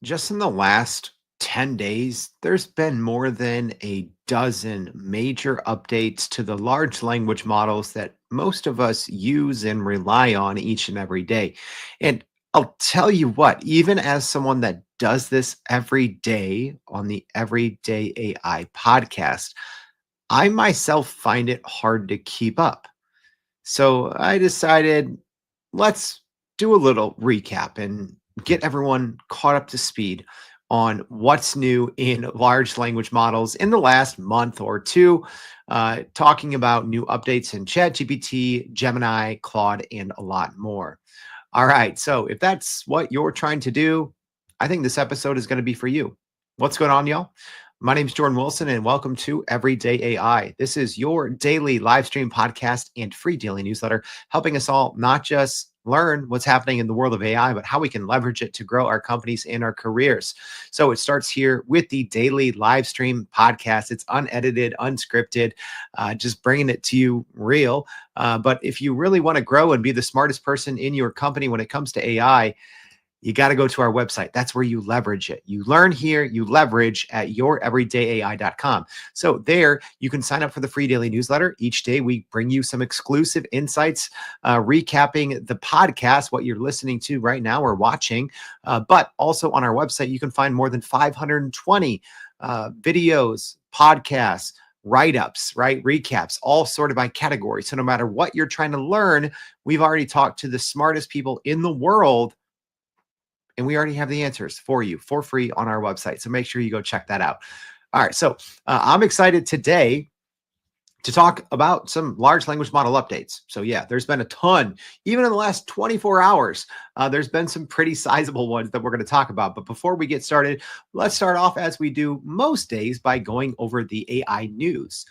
Just in the last 10 days, there's been more than a dozen major updates to the large language models that most of us use and rely on each and every day. And I'll tell you what, even as someone that does this every day on the Everyday AI podcast, I myself find it hard to keep up. So I decided let's do a little recap and get everyone caught up to speed on what's new in large language models in the last month or two, talking about new updates in ChatGPT, Gemini, Claude, and a lot more. All right. So if that's what you're trying to do, I think this episode is going to be for you. What's going on, y'all? My name is Jordan Wilson, and welcome to Everyday AI. This is your daily live stream podcast and free daily newsletter, helping us all not just learn what's happening in the world of AI, but how we can leverage it to grow our companies and our careers. So it starts here with the daily live stream podcast. It's unedited, unscripted, just bringing it to you real. But if you really want to grow and be the smartest person in your company when it comes to AI, you got to go to our website. That's where you leverage it. You learn here, you leverage at youreverydayai.com. So there you can sign up for the free daily newsletter. Each day we bring you some exclusive insights, recapping the podcast, what you're listening to right now or watching. But also on our website, you can find more than 520 videos, podcasts, write-ups, right? Recaps, all sorted by category. So no matter what you're trying to learn, we've already talked to the smartest people in the world, and we already have the answers for you for free on our website. So make sure you go check that out. All right. So I'm excited today to talk about some large language model updates. So yeah, there's been a ton, even in the last 24 hours, there's been some pretty sizable ones that we're going to talk about. But before we get started, let's start off as we do most days by going over the AI news.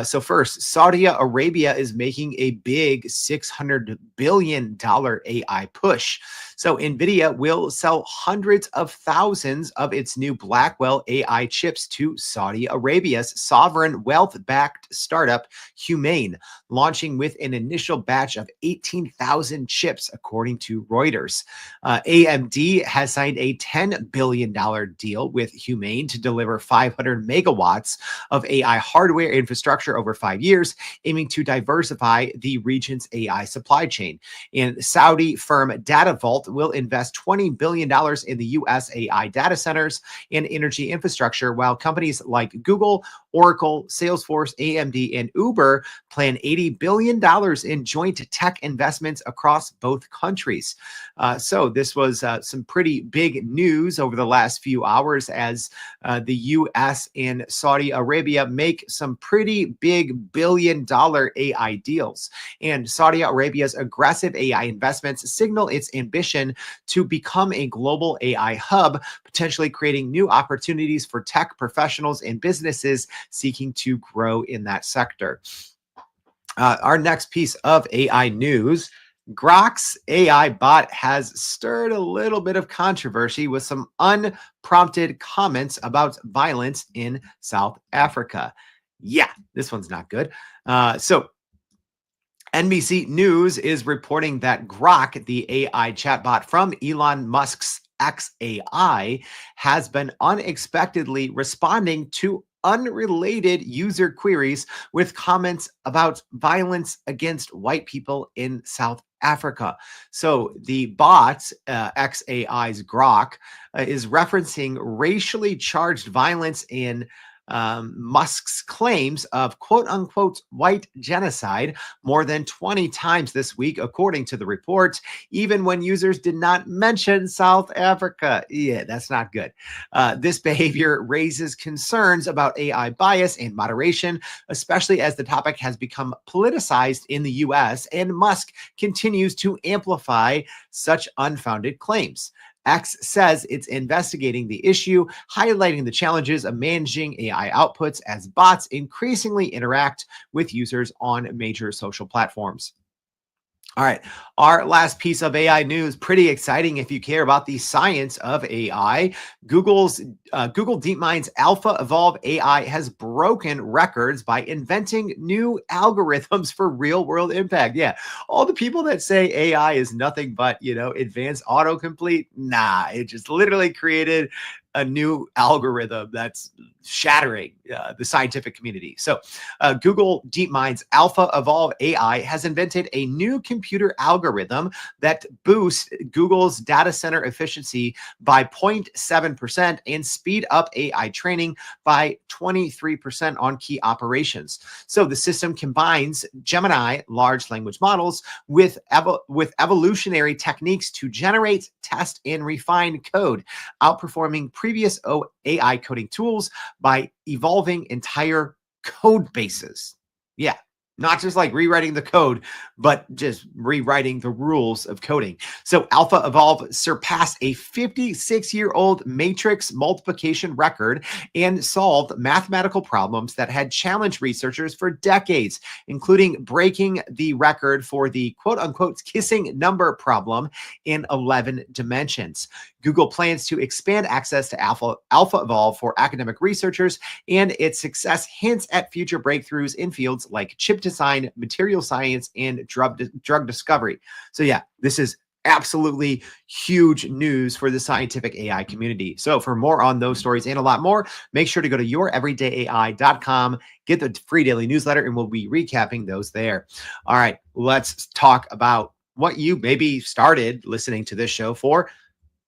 So first, Saudi Arabia is making a big $600 billion AI push. So NVIDIA will sell hundreds of thousands of its new Blackwell AI chips to Saudi Arabia's sovereign wealth-backed startup, Humane, launching with an initial batch of 18,000 chips, according to Reuters. AMD has signed a $10 billion deal with Humane to deliver 500 megawatts of AI hardware infrastructure over 5 years, aiming to diversify the region's AI supply chain. And Saudi firm DataVault will invest $20 billion in the U.S. AI data centers and energy infrastructure, while companies like Google, Oracle, Salesforce, AMD, and Uber plan $80 billion in joint tech investments across both countries. So this was some pretty big news over the last few hours as the U.S. and Saudi Arabia make some pretty big billion-dollar AI deals. And Saudi Arabia's aggressive AI investments signal its ambition to become a global AI hub, potentially creating new opportunities for tech professionals and businesses seeking to grow in that sector. Our next piece of AI news: Grok's AI bot has stirred a little bit of controversy with some unprompted comments about violence in South Africa. Yeah, this one's not good. So NBC News is reporting that Grok, the AI chatbot from Elon Musk's XAI, has been unexpectedly responding to unrelated user queries with comments about violence against white people in South Africa. So the bot, XAI's Grok, is referencing racially charged violence in Musk's claims of quote unquote white genocide more than 20 times this week, according to the report, even when users did not mention South Africa. Yeah, that's not good. This behavior raises concerns about AI bias and moderation, especially as the topic has become politicized in the US and Musk continues to amplify such unfounded claims. X says it's investigating the issue, highlighting the challenges of managing AI outputs as bots increasingly interact with users on major social platforms. All right. Our last piece of AI news, pretty exciting if you care about the science of AI. Google DeepMind's Alpha Evolve AI has broken records by inventing new algorithms for real world impact. Yeah. All the people that say AI is nothing but, advanced autocomplete. Nah, it just literally created a new algorithm that's shattering the scientific community. So, Google DeepMind's Alpha Evolve AI has invented a new computer algorithm that boosts Google's data center efficiency by 0.7% and speed up AI training by 23% on key operations. So the system combines Gemini large language models with evolutionary techniques to generate, test, and refine code, outperforming previous AI coding tools by evolving entire code bases. Yeah, not just like rewriting the code, but just rewriting the rules of coding. So Alpha Evolve surpassed a 56-year-old matrix multiplication record and solved mathematical problems that had challenged researchers for decades, including breaking the record for the quote unquote kissing number problem in 11 dimensions. Google plans to expand access to Alpha Evolve for academic researchers, and its success hints at future breakthroughs in fields like chip design, material science, and drug discovery. So yeah, this is absolutely huge news for the scientific AI community. So for more on those stories and a lot more, make sure to go to youreverydayai.com, get the free daily newsletter, and we'll be recapping those there. All right, let's talk about what you maybe started listening to this show for.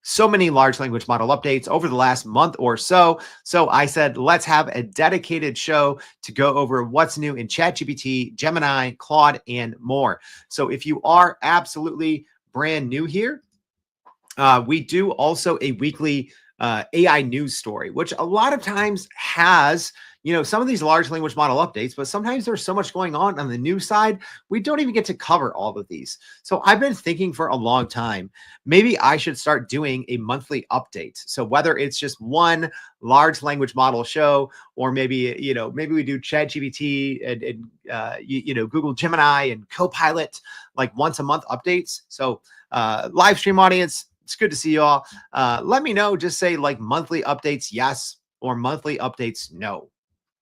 So many large language model updates over the last month or so. So I said, let's have a dedicated show to go over what's new in ChatGPT, Gemini, Claude, and more. So if you are absolutely brand new here, we do also a weekly AI news story, which a lot of times has, some of these large language model updates, but sometimes there's so much going on the news side, we don't even get to cover all of these. So I've been thinking for a long time, maybe I should start doing a monthly update. So whether it's just one large language model show, or maybe, maybe we do ChatGPT and Google Gemini and Copilot, like once a month updates. So live stream audience, it's good to see you all. Let me know. Just say like monthly updates, yes, or monthly updates, no.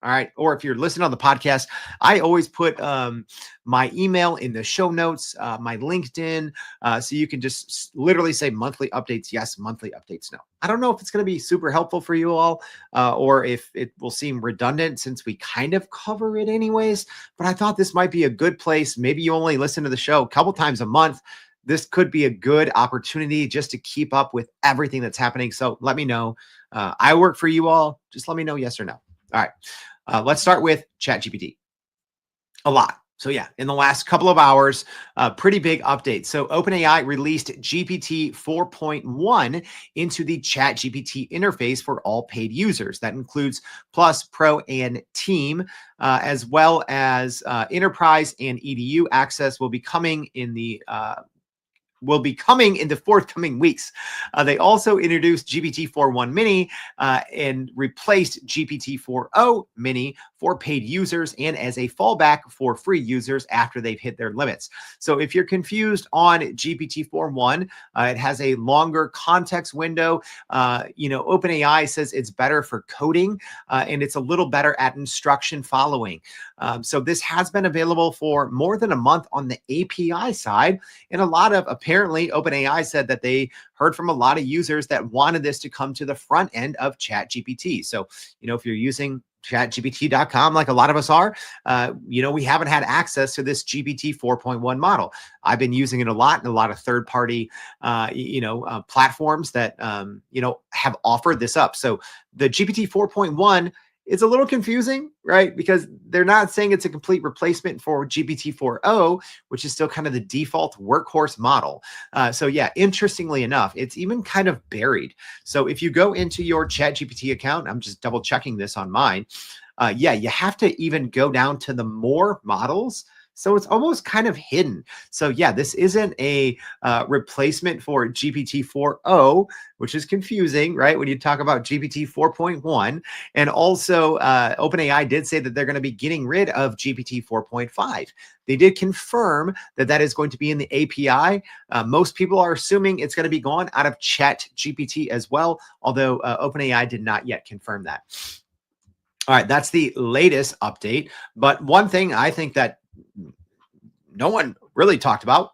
All right. Or if you're listening on the podcast, I always put my email in the show notes, my LinkedIn. So you can just literally say monthly updates, yes, monthly updates, no. I don't know if it's going to be super helpful for you all or if it will seem redundant since we kind of cover it anyways. But I thought this might be a good place. Maybe you only listen to the show a couple times a month. This could be a good opportunity just to keep up with everything that's happening. So let me know. I work for you all. Just let me know yes or no. All right. Let's start with ChatGPT. A lot. So yeah, in the last couple of hours, pretty big update. So OpenAI released GPT 4.1 into the ChatGPT interface for all paid users. That includes Plus, Pro, and Team, as well as Enterprise and EDU access will be coming in the forthcoming weeks. They also introduced GPT-4.1 Mini and replaced GPT-4o Mini for paid users and as a fallback for free users after they've hit their limits. So if you're confused on GPT-4.1, it has a longer context window. OpenAI says it's better for coding and it's a little better at instruction following. So this has been available for more than a month on the API side, and apparently OpenAI said that they heard from a lot of users that wanted this to come to the front end of ChatGPT. So, if you're using chatgpt.com like a lot of us are, we haven't had access to this GPT 4.1 model. I've been using it a lot in a lot of third-party, platforms that, have offered this up. So the GPT 4.1, it's a little confusing, right? Because they're not saying it's a complete replacement for GPT-4o, which is still kind of the default workhorse model. So yeah, interestingly enough, it's even kind of buried. So if you go into your ChatGPT account, I'm just double checking this on mine. You have to even go down to the more models So it's almost kind of hidden. So yeah, this isn't a replacement for GPT 4.0, which is confusing, right? When you talk about GPT 4.1. And also, OpenAI did say that they're going to be getting rid of GPT 4.5. They did confirm that that is going to be in the API. Most people are assuming it's going to be gone out of ChatGPT as well, although OpenAI did not yet confirm that. All right, that's the latest update. But one thing I think that no one really talked about,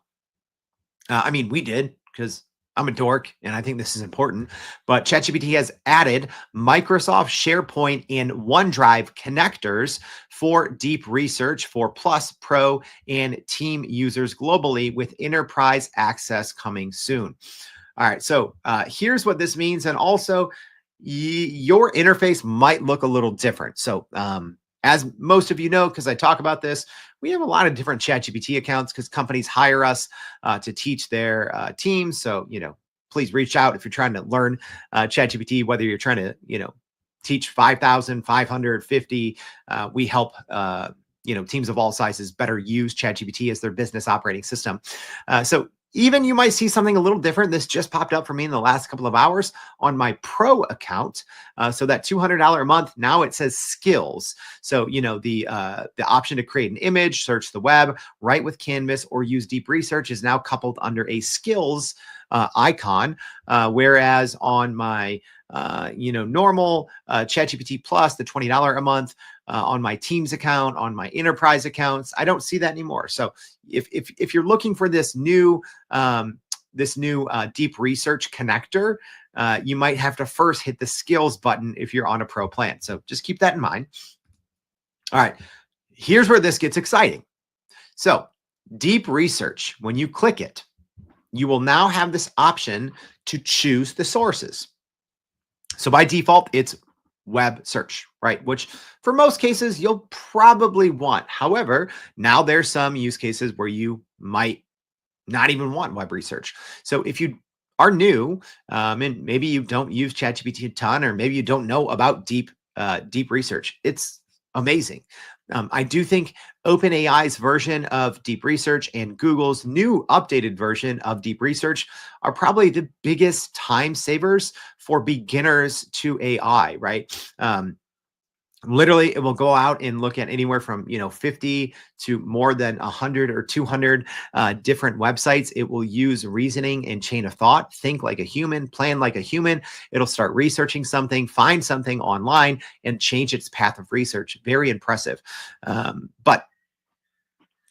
I mean, we did because I'm a dork and I think this is important, but ChatGPT has added Microsoft SharePoint and OneDrive connectors for deep research for Plus, Pro, and team users globally with enterprise access coming soon. All right, so here's what this means. And also, your interface might look a little different. So, as most of you know, because I talk about this, we have a lot of different ChatGPT accounts because companies hire us to teach their teams. So, please reach out if you're trying to learn ChatGPT, whether you're trying to, teach 5,550. We help, teams of all sizes better use ChatGPT as their business operating system. So even you might see something a little different. This just popped up for me in the last couple of hours on my pro account. So that $200 a month, now it says skills. So, the option to create an image, search the web, write with Canvas, or use deep research is now coupled under a skills icon. Whereas on my, normal ChatGPT Plus, the $20 a month, on my Teams account, on my enterprise accounts, I don't see that anymore. So if you're looking for this new deep research connector, you might have to first hit the skills button if you're on a pro plan. So just keep that in mind. All right, here's where this gets exciting. So deep research, when you click it, you will now have this option to choose the sources. So by default, it's web search, right? Which for most cases, you'll probably want. However, now there's some use cases where you might not even want web research. So if you are new, and maybe you don't use ChatGPT a ton, or maybe you don't know about deep research, it's amazing. I do think OpenAI's version of deep research and Google's new updated version of deep research are probably the biggest time savers for beginners to AI, right? Literally, it will go out and look at anywhere from 50 to more than 100 or 200 different websites. It will use reasoning and chain of thought, think like a human, plan like a human. It'll start researching something, find something online, and change its path of research. Very impressive. But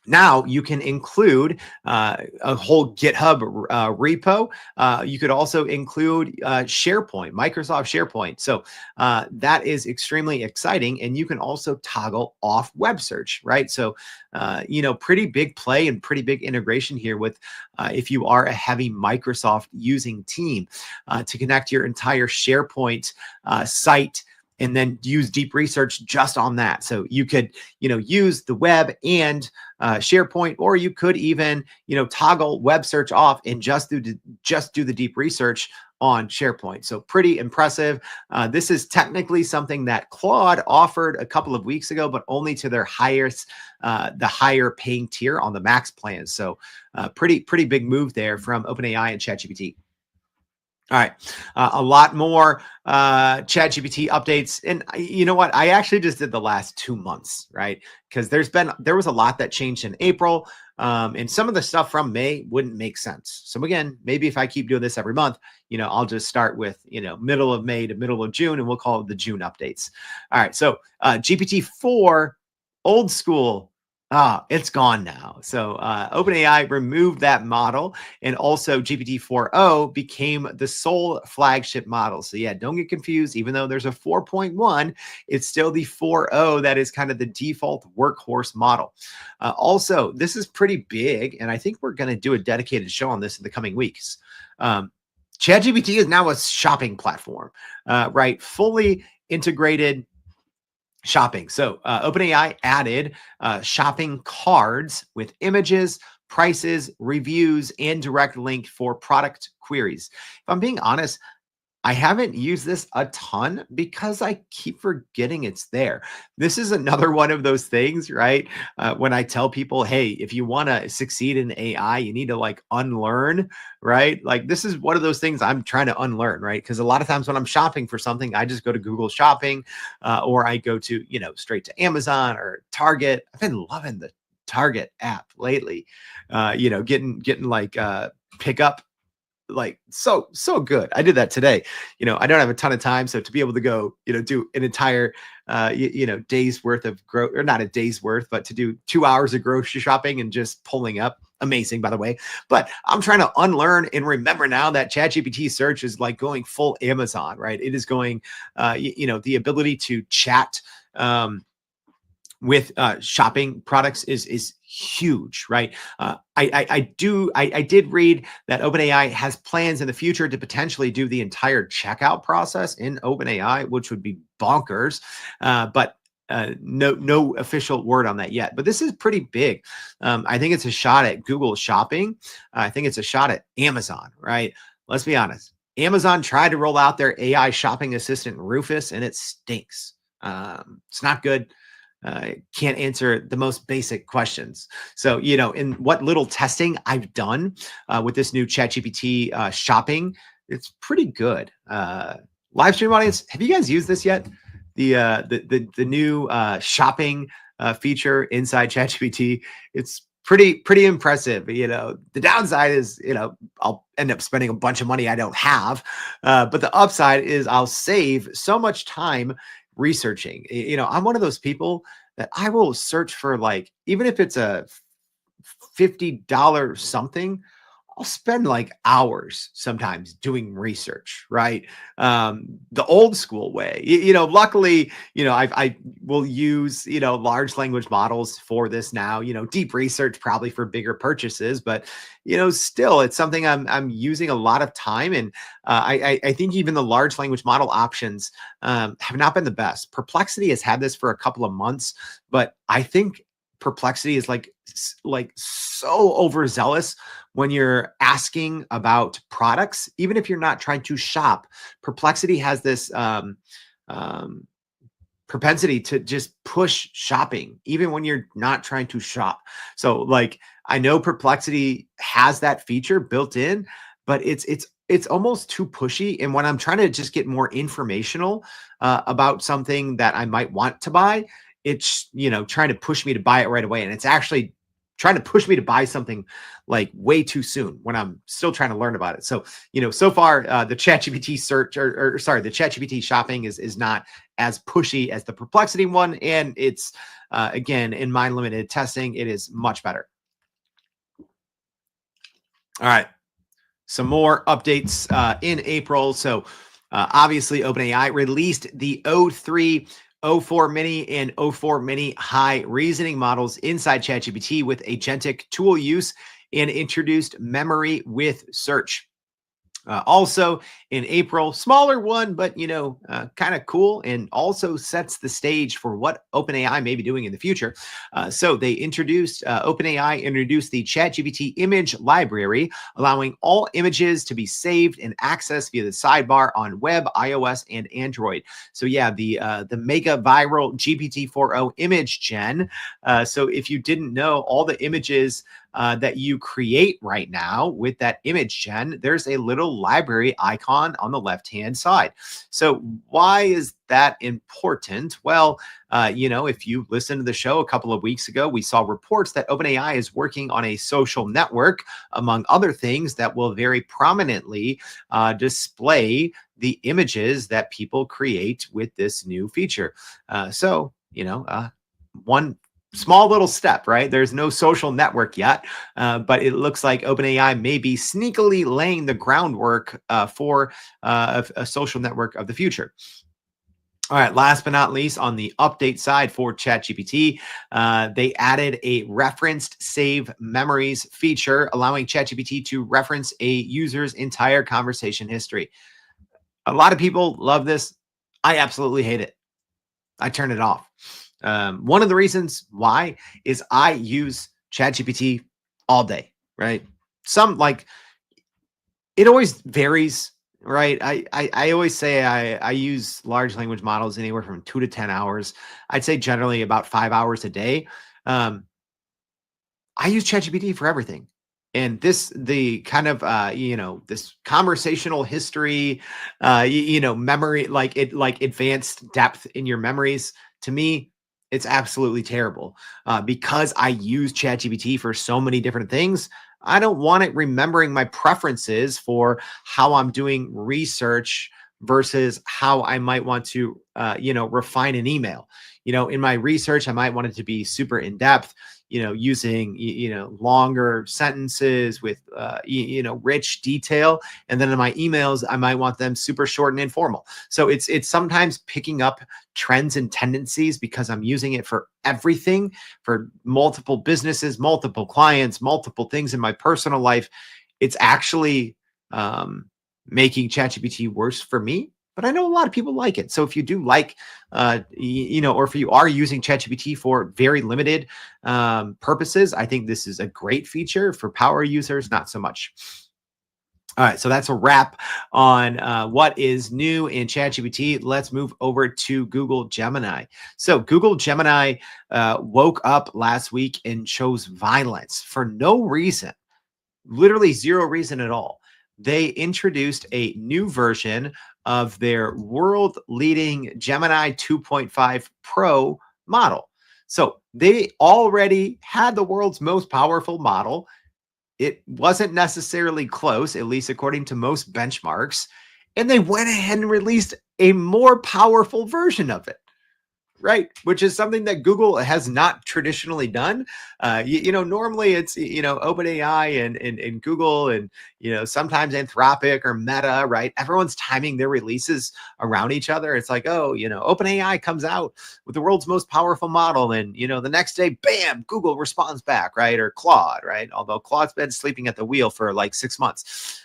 now you can include a whole GitHub repo. You could also include SharePoint, Microsoft SharePoint. So that is extremely exciting. And you can also toggle off web search, right? So, pretty big play and pretty big integration here with if you are a heavy Microsoft using team to connect your entire SharePoint site and then use deep research just on that. So you could, use the web and SharePoint, or you could even, toggle web search off and just do the deep research on SharePoint. So pretty impressive. This is technically something that Claude offered a couple of weeks ago, but only to their the higher paying tier on the Max plan. So pretty big move there from OpenAI and ChatGPT. All right, a lot more ChatGPT updates, and you know what? I actually just did the last 2 months, right? Because there was a lot that changed in April, and some of the stuff from May wouldn't make sense. So again, maybe if I keep doing this every month, I'll just start with middle of May to middle of June, and we'll call it the June updates. All right, so GPT-4, old school. It's gone now. So OpenAI removed that model, and also GPT 4.0 became the sole flagship model. So yeah, don't get confused. Even though there's a 4.1, it's still the 4.0 that is kind of the default workhorse model. Also, this is pretty big, and I think we're going to do a dedicated show on this in the coming weeks. ChatGPT is now a shopping platform, right? Fully integrated shopping. So OpenAI added shopping cards with images, prices, reviews, and direct link for product queries. If I'm being honest, I haven't used this a ton because I keep forgetting it's there. This is another one of those things, right? When I tell people, hey, if you want to succeed in AI, you need to like unlearn, right? Like this is one of those things I'm trying to unlearn, right? Because a lot of times when I'm shopping for something, I just go to Google Shopping or I go to, straight to Amazon or Target. I've been loving the Target app lately, getting like pickup like so good. I did that today. I don't have a ton of time, so to be able to go, do an entire day's worth of or not a day's worth, but to do 2 hours of grocery shopping and just pulling up, amazing by the way. But I'm trying to unlearn and remember now that ChatGPT search is like going full Amazon, right? It is going the ability to chat with shopping products is huge, right? I did read that OpenAI has plans in the future to potentially do the entire checkout process in OpenAI, which would be bonkers. But no official word on that yet. But this is pretty big. I think it's a shot at Google Shopping. I think it's a shot at Amazon, right? Let's be honest. Amazon tried to roll out their AI shopping assistant Rufus, and it stinks. It's not good. Can't answer the most basic questions. So, in what little testing I've done with this new ChatGPT shopping, it's pretty good. Live stream audience, have you guys used this yet? The new shopping feature inside ChatGPT. It's pretty impressive. The downside is, I'll end up spending a bunch of money I don't have. But the upside is I'll save so much time researching. I'm one of those people that I will search for, like, even if it's a $50 something, I'll spend like hours sometimes doing research, right? The old school way. Luckily, I will use, large language models for this now, deep research probably for bigger purchases, but still it's something I'm using a lot of time. And I think even the large language model options have not been the best. Perplexity has had this for a couple of months, but I think Perplexity is like so overzealous when you're asking about products, even if you're not trying to shop. Perplexity has this um, propensity to just push shopping, even when you're not trying to shop. So, like, I know Perplexity has that feature built in, but it's almost too pushy. And when I'm trying to just get more informational about something that I might want to buy, it's trying to push me to buy it right away, and it's actually trying to push me to buy something like way too soon when I'm still trying to learn about it. So, so far the ChatGPT search or sorry, the ChatGPT shopping is not as pushy as the Perplexity one. And it's, again, in my limited testing, it is much better. All right. Some more updates in April. So obviously OpenAI released the O3, O4 mini and O4 mini high reasoning models inside ChatGPT with agentic tool use and introduced memory with search. Also in April, smaller one, but kind of cool, and also sets the stage for what OpenAI may be doing in the future. So they OpenAI introduced the ChatGPT image library, allowing all images to be saved and accessed via the sidebar on web, iOS, and Android. So yeah, the mega viral GPT-4o image gen. So if you didn't know, all the images that you create right now with that image gen, there's a little library icon on the left-hand side. So why is that important? Well, if you listened to the show a couple of weeks ago, we saw reports that OpenAI is working on a social network, among other things, that will very prominently display the images that people create with this new feature. One small little step, right? There's no social network yet, but it looks like OpenAI may be sneakily laying the groundwork for a social network of the future. All right, last but not least, on the update side for ChatGPT, they added a referenced save memories feature, allowing ChatGPT to reference a user's entire conversation history. A lot of people love this. I absolutely hate it. I turn it off. One of the reasons why is I use ChatGPT all day, right? Some, like, it always varies right? I always say I use large language models anywhere from 2 to 10 hours. I'd say generally about 5 hours a day. Um, I use ChatGPT for everything. And the kind of, this conversational history, memory, like advanced depth in your memories, to me, it's absolutely terrible. Because I use ChatGPT for so many different things, I don't want it remembering my preferences for how I'm doing research versus how I might want to, refine an email. In my research, I might want it to be super in depth, using longer sentences with rich detail, and then in my emails I might want them super short and informal. So it's sometimes picking up trends and tendencies because I'm using it for everything, for multiple businesses, multiple clients, multiple things in my personal life. It's actually um, making ChatGPT worse for me. But I know a lot of people like it. So if you do like, or if you are using ChatGPT for very limited purposes, I think this is a great feature. For power users, not so much. All right, so that's a wrap on what is new in ChatGPT. Let's move over to Google Gemini. So Google Gemini woke up last week and chose violence for no reason, literally zero reason at all. They introduced a new version of their world leading Gemini 2.5 Pro model. So they already had the world's most powerful model. It wasn't necessarily close, at least according to most benchmarks. And they went ahead and released a more powerful version of it. Right, which is something that Google has not traditionally done. Normally it's OpenAI and Google and sometimes Anthropic or Meta. Right, everyone's timing their releases around each other. It's like, oh, OpenAI comes out with the world's most powerful model, and the next day, bam, Google responds back, right? Or Claude, right? Although Claude's been sleeping at the wheel for like 6 months.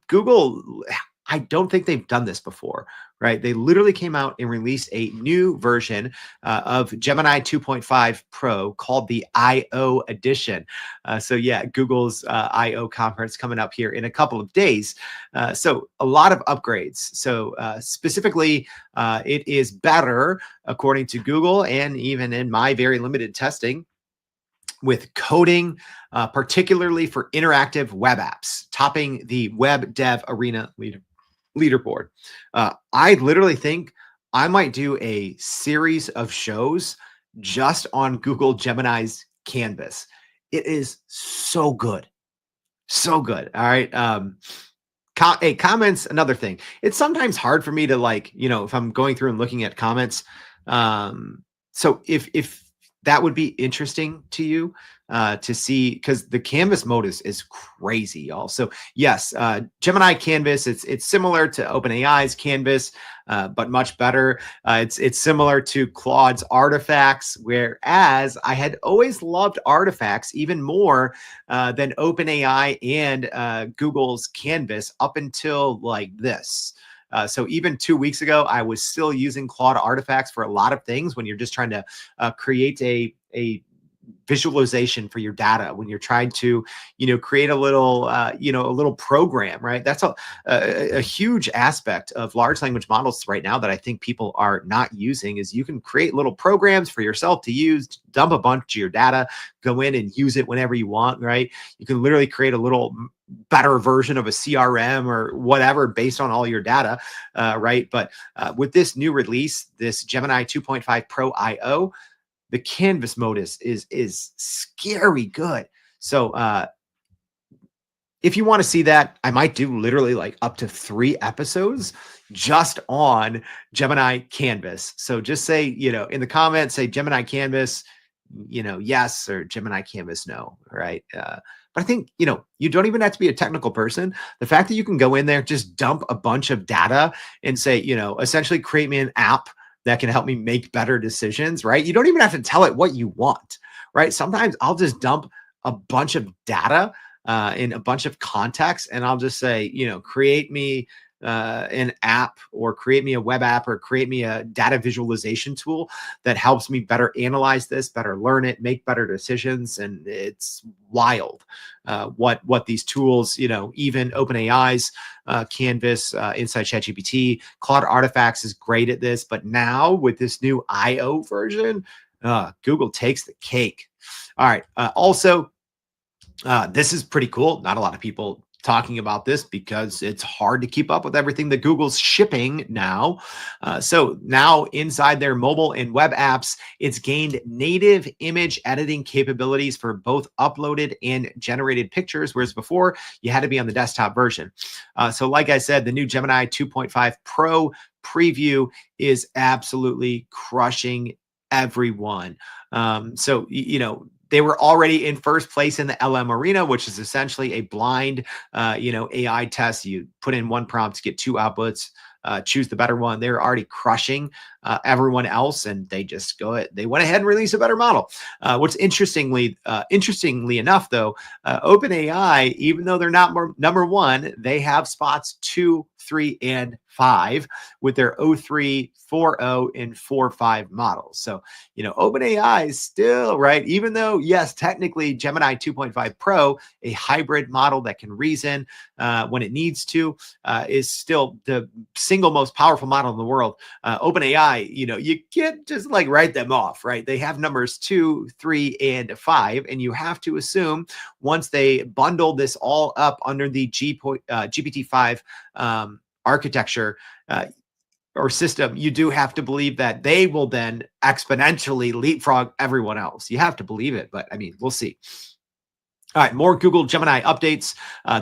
Google, I don't think they've done this before, right? They literally came out and released a new version of Gemini 2.5 Pro called the I/O edition. So yeah, Google's I/O conference coming up here in a couple of days. So a lot of upgrades. So specifically, it is better according to Google, and even in my very limited testing, with coding, particularly for interactive web apps, topping the Web Dev Arena leaderboard. I literally think I might do a series of shows just on Google Gemini's Canvas. It is so good. So good. All right. Hey, comments, another thing. It's sometimes hard for me to, like, if I'm going through and looking at comments. So if that would be interesting to you to see, because the canvas mode is crazy, y'all. So yes, Gemini Canvas, it's similar to OpenAI's Canvas, but much better. It's similar to Claude's Artifacts, whereas I had always loved Artifacts even more than OpenAI and Google's Canvas up until like this. So even 2 weeks ago, I was still using Claude Artifacts for a lot of things when you're just trying to create a visualization for your data, when you're trying to create a little program, right? That's a huge aspect of large language models right now that I think people are not using, is you can create little programs for yourself to use, dump a bunch of your data, go in and use it whenever you want, right? You can literally create a little better version of a CRM or whatever based on all your data, right? But with this new release, this Gemini 2.5 Pro IO, the canvas mode is scary good. So if you want to see that, I might do literally like up to 3 episodes just on Gemini Canvas. So just say, in the comments, say Gemini Canvas, yes, or Gemini Canvas, no, right? But I think, you don't even have to be a technical person. The fact that you can go in there, just dump a bunch of data and say, essentially create me an app that can help me make better decisions, right? You don't even have to tell it what you want, right? Sometimes I'll just dump a bunch of data in a bunch of contexts, and I'll just say, create me an app or create me a web app or create me a data visualization tool that helps me better analyze this, better learn it, make better decisions. And it's wild what these tools, even OpenAI's Canvas inside ChatGPT, Claude Artifacts is great at this. But now with this new IO version, Google takes the cake. All right. Also, this is pretty cool. Not a lot of people talking about this because it's hard to keep up with everything that Google's shipping now. So now inside their mobile and web apps, it's gained native image editing capabilities for both uploaded and generated pictures, whereas before you had to be on the desktop version. So like I said, the new Gemini 2.5 Pro preview is absolutely crushing everyone. They were already in first place in the LM arena, which is essentially a blind, AI test. You put in one prompt to get two outputs, choose the better one. They're already crushing everyone else, and they went ahead and released a better model. What's interestingly enough, though, OpenAI, even though they're not number one, they have spots 2, 3, and 5 with their O3, 4.0, and 4.5 models. So, OpenAI is still right, even though, yes, technically Gemini 2.5 Pro, a hybrid model that can reason when it needs to, is still the single most powerful model in the world. OpenAI, you can't just write them off, right? They have numbers 2, 3, and 5, and you have to assume once they bundle this all up under the GPT-5 architecture or system, you do have to believe that they will then exponentially leapfrog everyone else. You have to believe it, but I mean, we'll see. All right, more Google Gemini updates.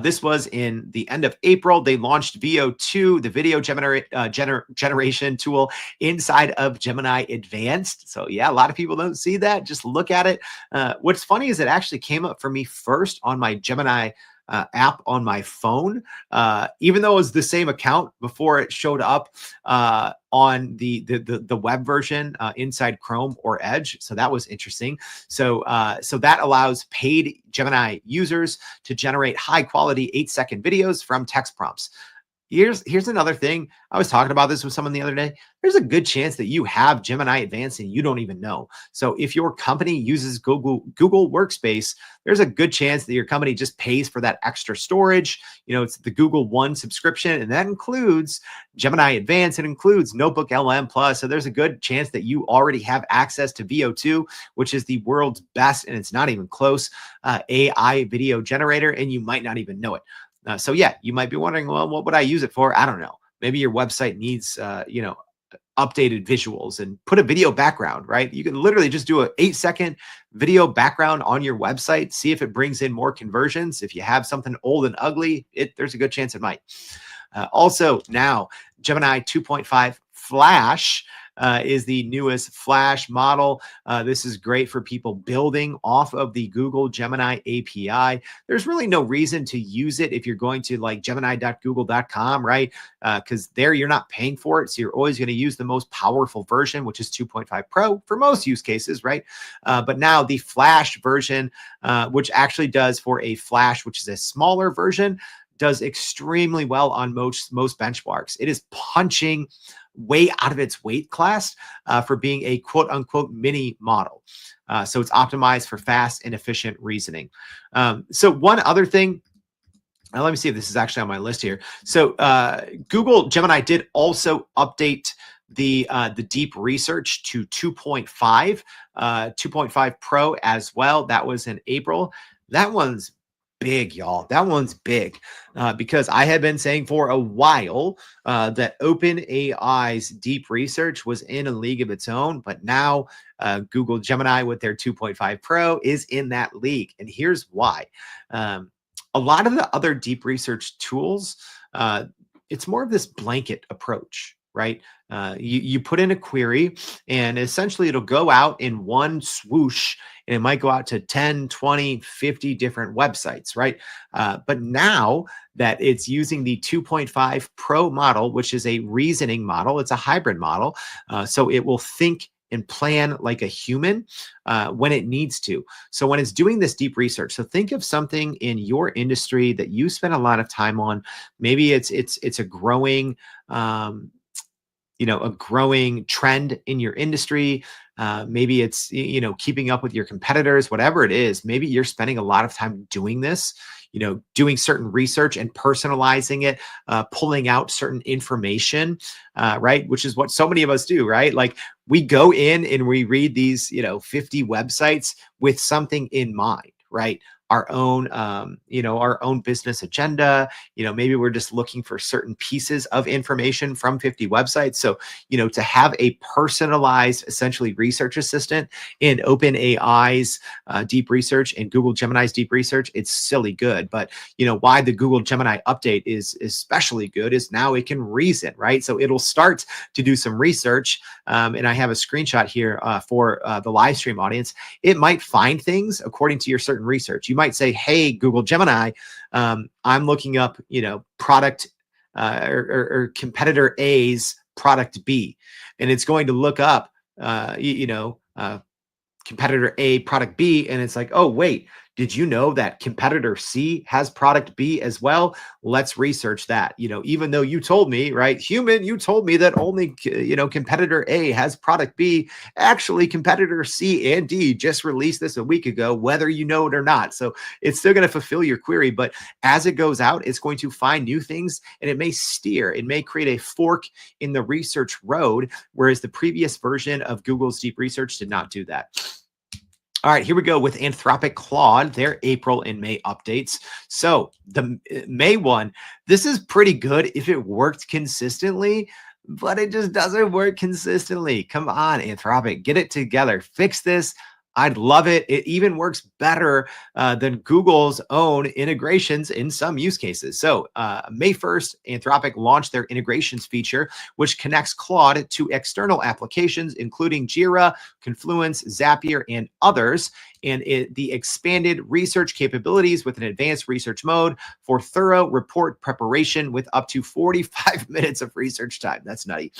This was in the end of April. They launched VO2, the video generation tool inside of Gemini Advanced. So yeah, a lot of people don't see that. Just look at it. What's funny is it actually came up for me first on my Gemini app on my phone, even though it was the same account before it showed up on the web version inside Chrome or Edge. So that was interesting. So that allows paid Gemini users to generate high quality 8-second videos from text prompts. Here's another thing. I was talking about this with someone the other day. There's a good chance that you have Gemini Advanced and you don't even know. So if your company uses Google Workspace, there's a good chance that your company just pays for that extra storage. It's the Google One subscription, and that includes Gemini Advanced. It includes Notebook LM Plus. So there's a good chance that you already have access to VO2, which is the world's best, and it's not even close, AI video generator, and you might not even know it. So yeah, you might be wondering, well, what would I use it for? I don't know. Maybe your website needs, updated visuals and put a video background, right? You can literally just do an 8-second video background on your website, see if it brings in more conversions. If you have something old and ugly, there's a good chance it might. Also now, Gemini 2.5 Flash is the newest Flash model. This is great for people building off of the Google Gemini API. There's really no reason to use it if you're going to gemini.google.com, right? Because there you're not paying for it. So you're always going to use the most powerful version, which is 2.5 Pro for most use cases, right? But now the Flash version, which actually does for a Flash, which is a smaller version, does extremely well on most benchmarks. It is punching way out of its weight class for being a quote unquote mini model. So it's optimized for fast and efficient reasoning. So one other thing, let me see if this is actually on my list here. So Google Gemini did also update the deep research to 2.5, 2.5 Pro as well. That was in April. That one's big, y'all. That one's big because I had been saying for a while that OpenAI's deep research was in a league of its own, but now Google Gemini with their 2.5 Pro is in that league. And here's why. A lot of the other deep research tools, it's more of this blanket approach, right? You put in a query and essentially it'll go out in one swoosh, and it might go out to 10, 20, 50 different websites, right? But now that it's using the 2.5 Pro model, which is a reasoning model, it's a hybrid model. So it will think and plan like a human when it needs to. So when it's doing this deep research, so think of something in your industry that you spend a lot of time on. Maybe it's a growing a growing trend in your industry. Maybe it's keeping up with your competitors, whatever it is. Maybe you're spending a lot of time doing this, doing certain research and personalizing it, pulling out certain information, right? Which is what so many of us do, right? Like we go in and we read these 50 websites with something in mind, right? Our own business agenda. Maybe we're just looking for certain pieces of information from 50 websites. So, to have a personalized, essentially research assistant in OpenAI's deep research and Google Gemini's deep research, it's silly good. But, why the Google Gemini update is especially good is now it can reason, right? So it'll start to do some research. And I have a screenshot here for the live stream audience. It might find things according to your certain research. You might say, hey, Google Gemini, I'm looking up, product or competitor A's product B, and it's going to look up, competitor A, product B, and it's like, oh, wait, did you know that competitor C has product B as well? Let's research that. Even though you told me, right, human, you told me that only, competitor A has product B. Actually, competitor C and D just released this a week ago, whether you know it or not. So it's still going to fulfill your query. But as it goes out, it's going to find new things, and it may steer, it may create a fork in the research road, whereas the previous version of Google's deep research did not do that. All right, here we go with Anthropic Claude, their April and May updates. So the May one, this is pretty good if it worked consistently, but it just doesn't work consistently. Come on, Anthropic, get it together. Fix this. I'd love it. It even works better than Google's own integrations in some use cases. So May 1st, Anthropic launched their integrations feature, which connects Claude to external applications, including Jira, Confluence, Zapier, and others. And the expanded research capabilities with an advanced research mode for thorough report preparation with up to 45 minutes of research time. That's nutty.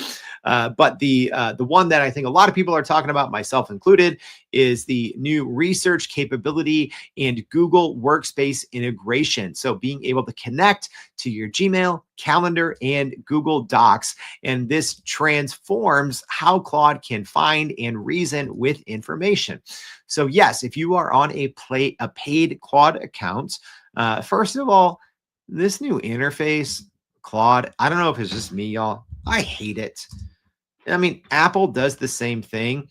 But the one that I think a lot of people are talking about, myself included, is the new research capability and Google Workspace integration. So being able to connect to your Gmail, Calendar, and Google Docs. And this transforms how Claude can find and reason with information. So yes, if you are on a paid Claude account, first of all, this new interface, Claude, I don't know if it's just me, y'all. I hate it. I mean, Apple does the same thing.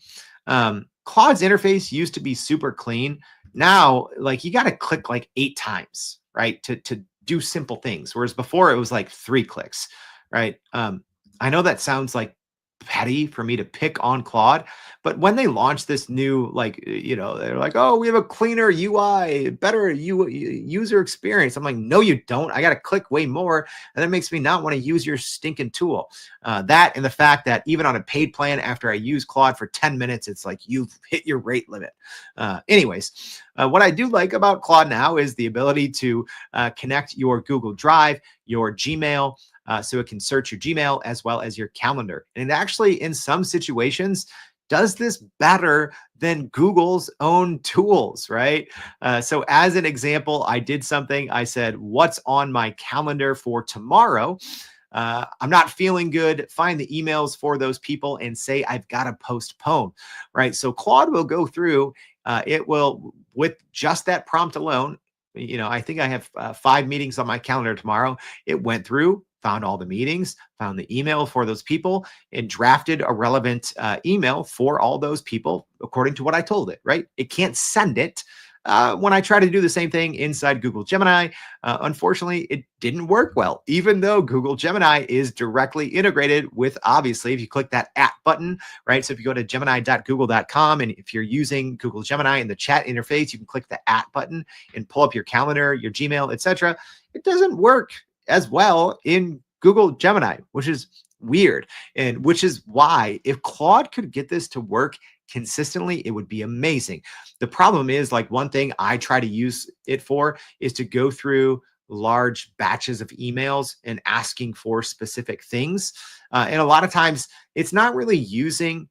Claude's interface used to be super clean. Now, like you got to click like 8 times, right, to do simple things. Whereas before it was like 3 clicks, right? I know that sounds like petty for me to pick on Claude, but when they launched this new, they're like, oh, we have a cleaner UI, better user experience. I'm like, no, you don't. I got to click way more. And that makes me not want to use your stinking tool. That and the fact that even on a paid plan, after I use Claude for 10 minutes, it's like you've hit your rate limit. Anyways, what I do like about Claude now is the ability to connect your Google Drive, your Gmail, so it can search your Gmail as well as your calendar. And it actually, in some situations, does this better than Google's own tools, right? So as an example, I did something. I said, what's on my calendar for tomorrow? I'm not feeling good. Find the emails for those people and say, I've got to postpone, right? So Claude will go through, it will, with just that prompt alone, I think I have 5 meetings on my calendar tomorrow. It went through, found all the meetings, found the email for those people, and drafted a relevant email for all those people according to what I told it, right? It can't send it. When I try to do the same thing inside Google Gemini, unfortunately, it didn't work well, even though Google Gemini is directly integrated with, obviously, if you click that @ button, right? So if you go to gemini.google.com, and if you're using Google Gemini in the chat interface, you can click the @ button and pull up your calendar, your Gmail, etc. It doesn't work as well in Google Gemini, which is weird. And which is why if Claude could get this to work consistently, it would be amazing. The problem is, like, one thing I try to use it for is to go through large batches of emails and asking for specific things. And a lot of times it's not really using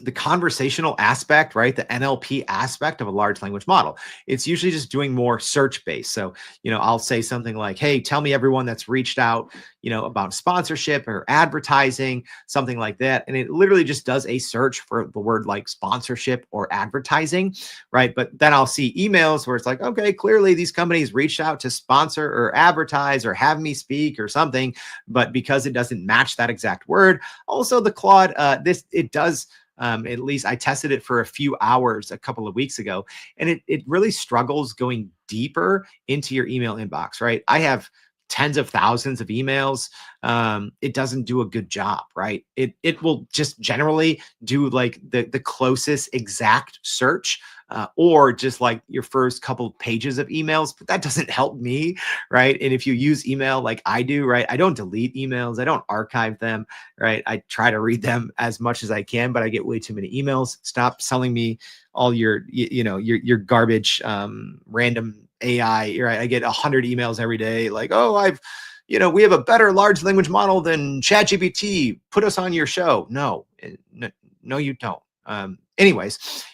the conversational aspect, right? The NLP aspect of a large language model. It's usually just doing more search based. So, I'll say something like, hey, tell me everyone that's reached out, about sponsorship or advertising, something like that. And it literally just does a search for the word like sponsorship or advertising, right? But then I'll see emails where it's like, okay, clearly these companies reached out to sponsor or advertise or have me speak or something. But because it doesn't match that exact word, also the Claude, it does at least I tested it for a few hours a couple of weeks ago, and it really struggles going deeper into your email inbox, right? I have tens of thousands of emails. It doesn't do a good job, right? It will just generally do like the closest exact search, or just like your first couple of pages of emails, but that doesn't help me, right? And if you use email like I do, right, I don't delete emails, I don't archive them, right? I try to read them as much as I can, but I get way too many emails. Stop selling me all your garbage, random AI, right? I get 100 emails every day, like, oh, we have a better large language model than ChatGPT. Put us on your show. No, you don't. Anyways,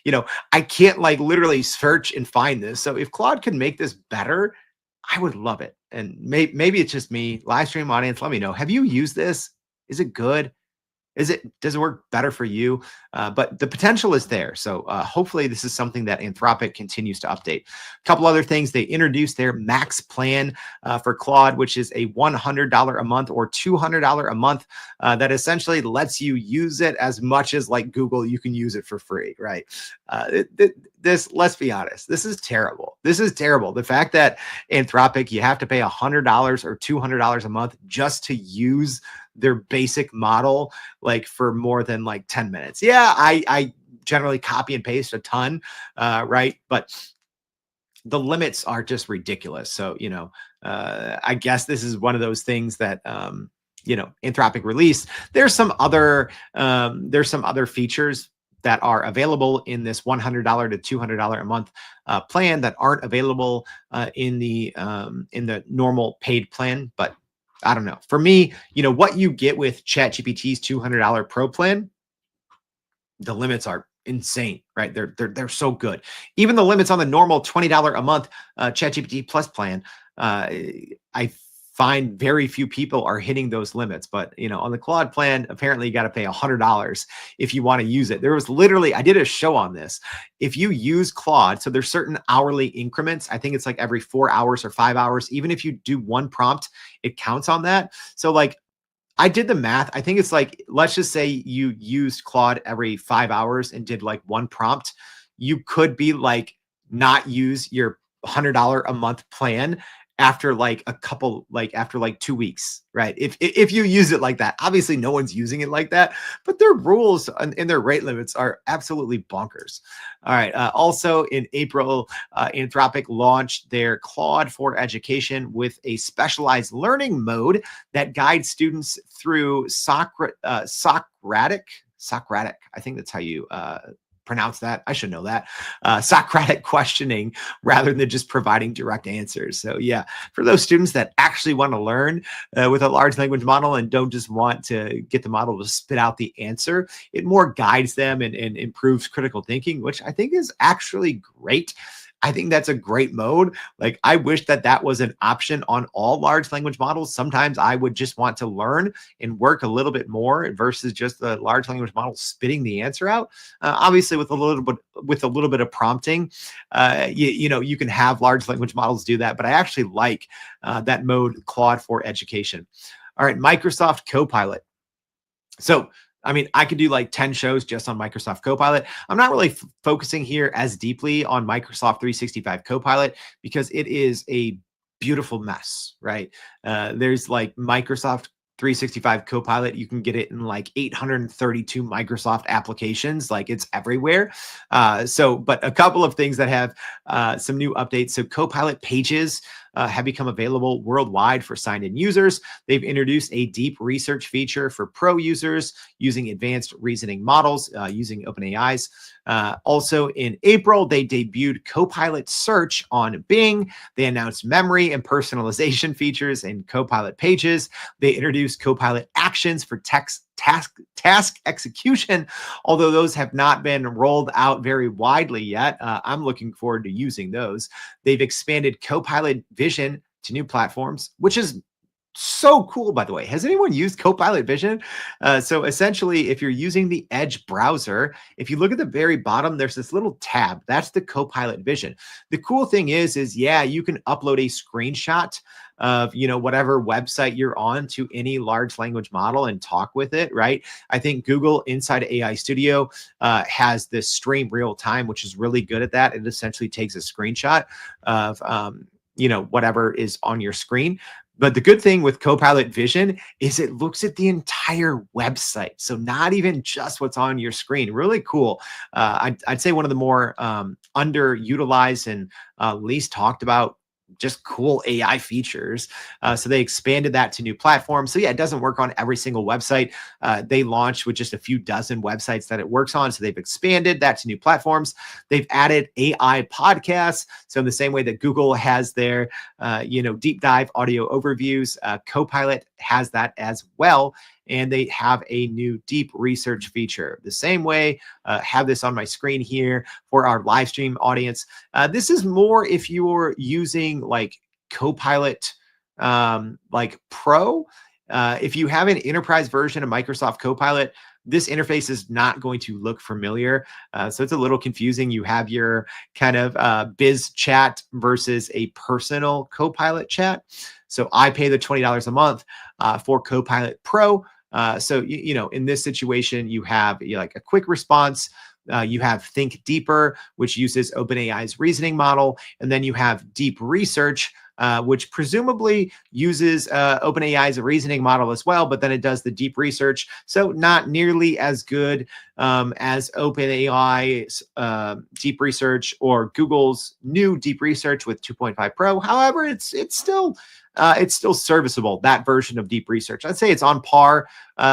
I can't like literally search and find this. So if Claude can make this better, I would love it. And maybe it's just me. Live stream audience, let me know. Have you used this? Is it good? Does it work better for you? But the potential is there. So hopefully this is something that Anthropic continues to update. A couple other things, they introduced their max plan for Claude, which is a $100 a month or $200 a month that essentially lets you use it as much as like Google, you can use it for free, right? Let's be honest, this is terrible. This is terrible. The fact that Anthropic, you have to pay $100 or $200 a month just to use their basic model, like for more than like 10 minutes. Yeah, I generally copy and paste a ton, right? But the limits are just ridiculous. So, I guess this is one of those things that, Anthropic released. There's some other features that are available in this $100 to $200 a month plan that aren't available in the normal paid plan. But I don't know. For me, what you get with ChatGPT's $200 Pro plan, the limits are insane, right? They're so good. Even the limits on the normal $20 a month ChatGPT Plus plan, I find very few people are hitting those limits. But on the Claude plan, apparently you got to pay $100 if you want to use it. There was literally, I did a show on this. If you use Claude, so there's certain hourly increments. I think it's like every 4 hours or 5 hours. Even if you do one prompt, it counts on that. So like I did the math. I think it's like, let's just say you used Claude every 5 hours and did like one prompt. You could be like not use your $100 a month plan after like after like 2 weeks, right? If you use it like that. Obviously no one's using it like that, but their rules and their rate limits are absolutely bonkers. All right. Also in April, Anthropic launched their Claude for Education with a specialized learning mode that guides students through Socratic. I think that's how you pronounce that. I should know that. Socratic questioning rather than just providing direct answers. So yeah, for those students that actually want to learn with a large language model and don't just want to get the model to spit out the answer, it more guides them and improves critical thinking, which I think is actually great. I think that's a great mode. Like, I wish that that was an option on all large language models. Sometimes I would just want to learn and work a little bit more versus just the large language model spitting the answer out. Obviously, with a little bit of prompting, you can have large language models do that. But I actually like that mode, Claude for Education. All right, Microsoft Copilot. So I mean, I could do like 10 shows just on Microsoft Copilot. I'm not really focusing here as deeply on Microsoft 365 Copilot because it is a beautiful mess, right? There's like Microsoft 365 Copilot. You can get it in like 832 Microsoft applications. Like, it's everywhere. But a couple of things that have some new updates. So Copilot pages have become available worldwide for signed-in users. They've introduced a deep research feature for pro users using advanced reasoning models using OpenAI's. Also in April, they debuted Copilot Search on Bing. They announced memory and personalization features in Copilot Pages. They introduced Copilot Actions for task execution, although those have not been rolled out very widely yet. I'm looking forward to using those. They've expanded Copilot Vision to new platforms, which is so cool, by the way. Has anyone used Copilot Vision? So essentially, if you're using the Edge browser, if you look at the very bottom, there's this little tab. That's the Copilot Vision. The cool thing is yeah, you can upload a screenshot of whatever website you're on to any large language model and talk with it, right? I think Google inside AI Studio has this stream real time, which is really good at that. It essentially takes a screenshot of whatever is on your screen. But the good thing with Copilot Vision is it looks at the entire website. So not even just what's on your screen. Really cool. I'd say one of the more underutilized and least talked about just cool AI features. So they expanded that to new platforms. So yeah, it doesn't work on every single website. They launched with just a few dozen websites that it works on. So they've expanded that to new platforms. They've added AI podcasts. So in the same way that Google has their, deep dive audio overviews, Copilot has that as well. And they have a new deep research feature. The same way, have this on my screen here for our live stream audience. This is more if you're using like Copilot like Pro. If you have an enterprise version of Microsoft Copilot, this interface is not going to look familiar. So it's a little confusing. You have your kind of biz chat versus a personal Copilot chat. So I pay the $20 a month for Copilot Pro. So, in this situation, you have like a quick response. You have Think Deeper, which uses OpenAI's reasoning model. And then you have Deep Research, which presumably uses OpenAI's reasoning model as well, but then it does the deep research. So not nearly as good as OpenAI's deep research or Google's new deep research with 2.5 Pro. However, it's still serviceable, that version of deep research. I'd say it's on par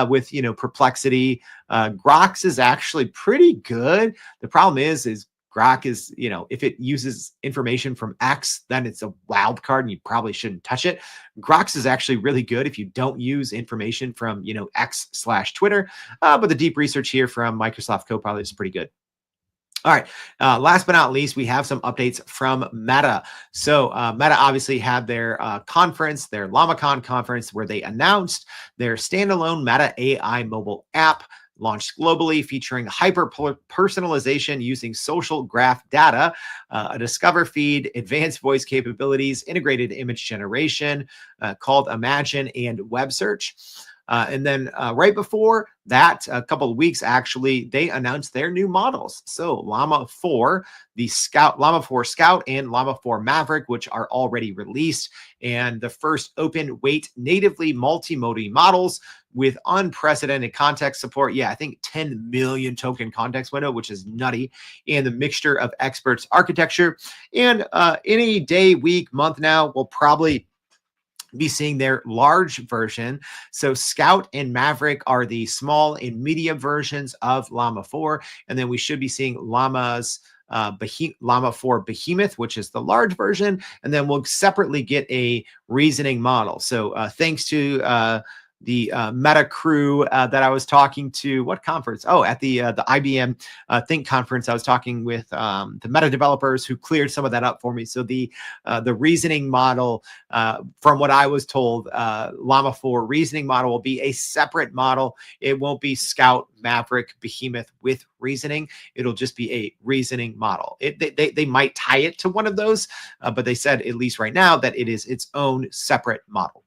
with Perplexity. Grok's is actually pretty good. The problem is Grok is, if it uses information from X, then it's a wild card and you probably shouldn't touch it. Grok's is actually really good if you don't use information from, X/Twitter. But the deep research here from Microsoft Copilot is pretty good. All right. Last but not least, we have some updates from Meta. So Meta obviously had their conference, their LlamaCon conference, where they announced their standalone Meta AI mobile app launched globally, featuring hyper personalization using social graph data, a discover feed, advanced voice capabilities, integrated image generation called Imagine, and web search. And then right before that, a couple of weeks actually, they announced their new models. So Llama 4, the Llama 4 Scout and Llama 4 Maverick, which are already released, and the first open weight natively multimodal models with unprecedented context support. Yeah, I think 10 million token context window, which is nutty, and the mixture of experts architecture. And any day, week, month now, we'll probably be seeing their large version. So Scout and Maverick are the small and medium versions of Llama 4. And then we should be seeing Llama 4 Behemoth, which is the large version. And then we'll separately get a reasoning model. So thanks to the Meta crew that I was talking to. What conference? Oh, at the IBM Think conference. I was talking with the Meta developers who cleared some of that up for me. So the reasoning model, from what I was told, Llama 4 reasoning model will be a separate model. It won't be Scout, Maverick, Behemoth with reasoning. It'll just be a reasoning model. They might tie it to one of those, but they said, at least right now, that it is its own separate model.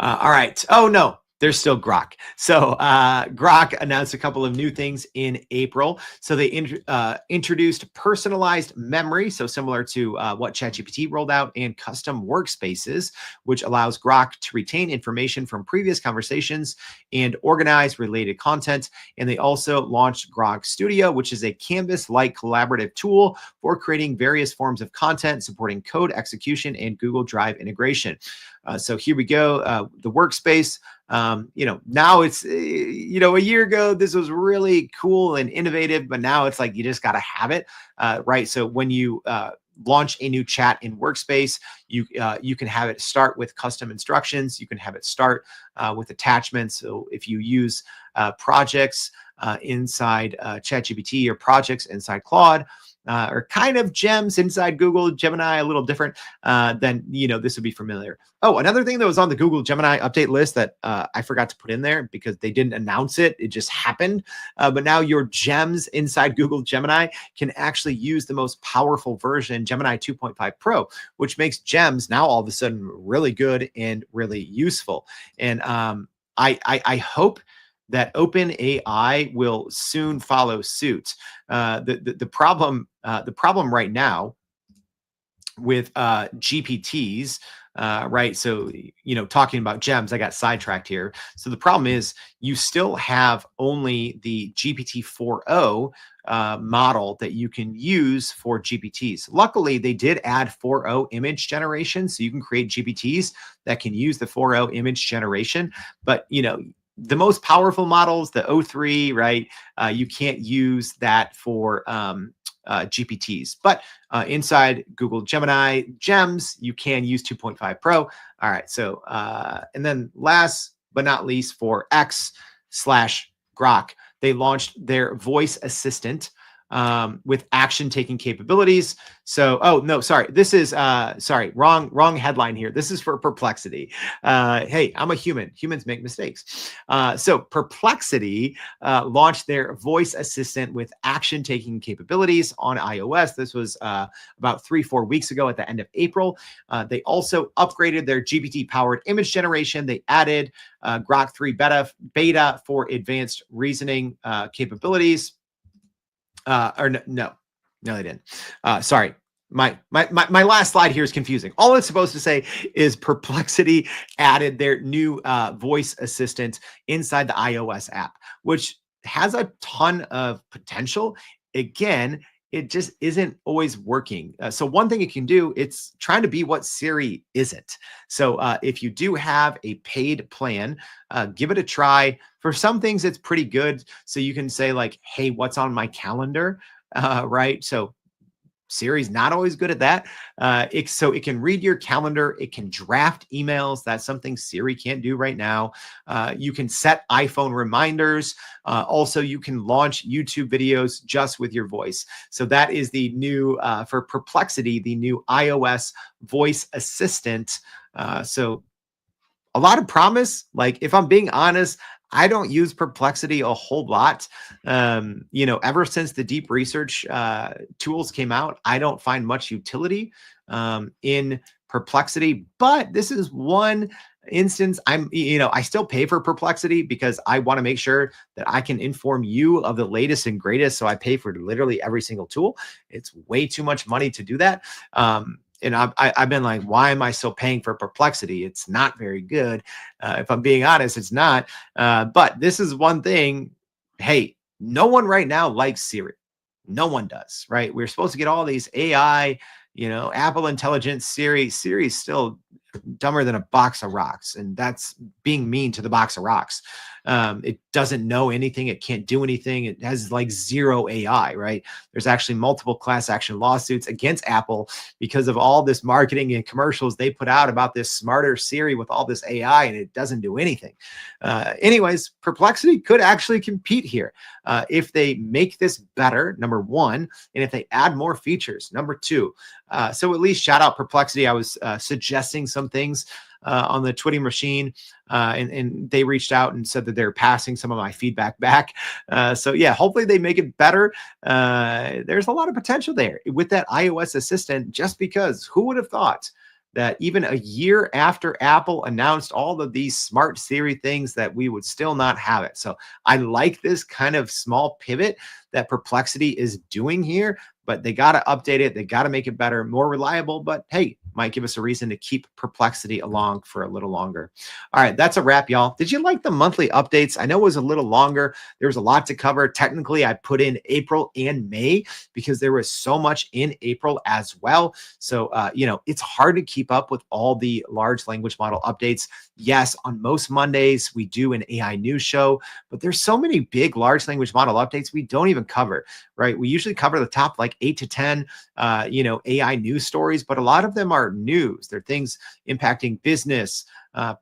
All right. Oh, no, there's still Grok. So Grok announced a couple of new things in April. So they introduced personalized memory, so similar to what ChatGPT rolled out, and custom workspaces, which allows Grok to retain information from previous conversations and organize related content. And they also launched Grok Studio, which is a Canvas-like collaborative tool for creating various forms of content, supporting code execution and Google Drive integration. So here we go. The workspace, now it's, a year ago, this was really cool and innovative, but now it's like, you just got to have it, right? So when you launch a new chat in Workspace, you can have it start with custom instructions. You can have it start with attachments. So if you use projects inside ChatGPT or projects inside Claude, or kind of gems inside Google Gemini, a little different, then this would be familiar. Oh, another thing that was on the Google Gemini update list that I forgot to put in there because they didn't announce it. It just happened. But now your gems inside Google Gemini can actually use the most powerful version, Gemini 2.5 Pro, which makes gems now all of a sudden really good and really useful. And I hope that OpenAI will soon follow suit. The problem right now with GPTs, right? So talking about gems, I got sidetracked here. So the problem is you still have only the GPT 4.0 model that you can use for GPTs. Luckily, they did add 4.0 image generation, so you can create GPTs that can use the 4.0 image generation. But the most powerful models, the O3, right? You can't use that for GPTs. But inside Google Gemini Gems, you can use 2.5 Pro. All right. So, and then last but not least, for X/Grok, they launched their voice assistant with action taking capabilities. So, oh no, sorry. This is wrong headline here. This is for Perplexity. Hey, I'm a human. Humans make mistakes. So Perplexity launched their voice assistant with action taking capabilities on iOS. This was about 3-4 weeks ago at the end of April. They also upgraded their GPT powered image generation. They added Grok 3 beta for advanced reasoning capabilities. Or no, they didn't. Sorry. My last slide here is confusing. All it's supposed to say is Perplexity added their new voice assistant inside the iOS app, which has a ton of potential. Again, it just isn't always working. So one thing it can do, it's trying to be what Siri isn't. So if you do have a paid plan, give it a try. For some things, it's pretty good. So you can say like, hey, what's on my calendar? Right. So Siri's not always good at that. So it can read your calendar. It can draft emails. That's something Siri can't do right now. You can set iPhone reminders. Also, you can launch YouTube videos just with your voice. So that is the new, for Perplexity, the new iOS voice assistant. So a lot of promise. Like, if I'm being honest, I don't use Perplexity a whole lot. Ever since the deep research tools came out, I don't find much utility in Perplexity. But this is one instance I still pay for Perplexity because I want to make sure that I can inform you of the latest and greatest. So I pay for literally every single tool. It's way too much money to do that. And I've been like, why am I still paying for Perplexity? It's not very good. If I'm being honest, it's not. But this is one thing. Hey, no one right now likes Siri. No one does, right? We're supposed to get all these AI, Apple Intelligence, Siri. Siri's still dumber than a box of rocks. And that's being mean to the box of rocks. It doesn't know anything. It can't do anything. It has like zero AI, right? There's actually multiple class action lawsuits against Apple because of all this marketing and commercials they put out about this smarter Siri with all this AI, and it doesn't do anything. Anyways, Perplexity could actually compete here if they make this better, number one, and if they add more features, number two. So at least shout out Perplexity. I was suggesting some things on the Twitty machine, and they reached out and said that they're passing some of my feedback back. So yeah, hopefully they make it better. There's a lot of potential there with that iOS assistant, just because who would have thought that even a year after Apple announced all of these smart Siri things that we would still not have it. So I like this kind of small pivot that Perplexity is doing here, but they got to update it. They got to make it better, more reliable, but hey, might give us a reason to keep Perplexity along for a little longer. All right, that's a wrap, y'all. Did you like the monthly updates? I know it was a little longer. There was a lot to cover. Technically, I put in April and May because there was so much in April as well. So, it's hard to keep up with all the large language model updates. Yes, on most Mondays, we do an AI news show, but there's so many big large language model updates we don't even cover, right? We usually cover the top like 8 to 10, AI news stories, but a lot of them are news. They're things impacting business,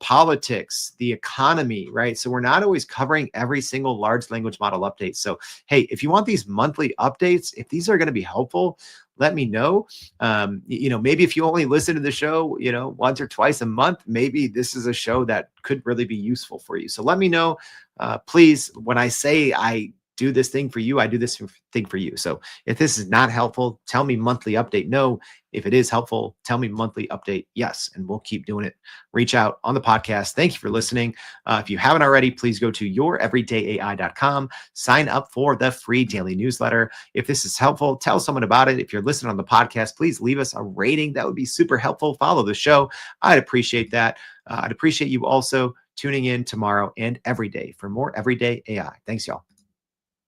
politics, the economy, right? So we're not always covering every single large language model update. So, hey, if you want these monthly updates, if these are going to be helpful, let me know. Maybe if you only listen to the show, once or twice a month, maybe this is a show that could really be useful for you. So let me know. Please, when I say I do this thing for you, I do this thing for you. So if this is not helpful, tell me monthly update. No. If it is helpful, tell me monthly update. Yes. And we'll keep doing it. Reach out on the podcast. Thank you for listening. If you haven't already, please go to youreverydayai.com, sign up for the free daily newsletter. If this is helpful, tell someone about it. If you're listening on the podcast, please leave us a rating. That would be super helpful. Follow the show. I'd appreciate that. I'd appreciate you also tuning in tomorrow and every day for more Everyday AI. Thanks, y'all.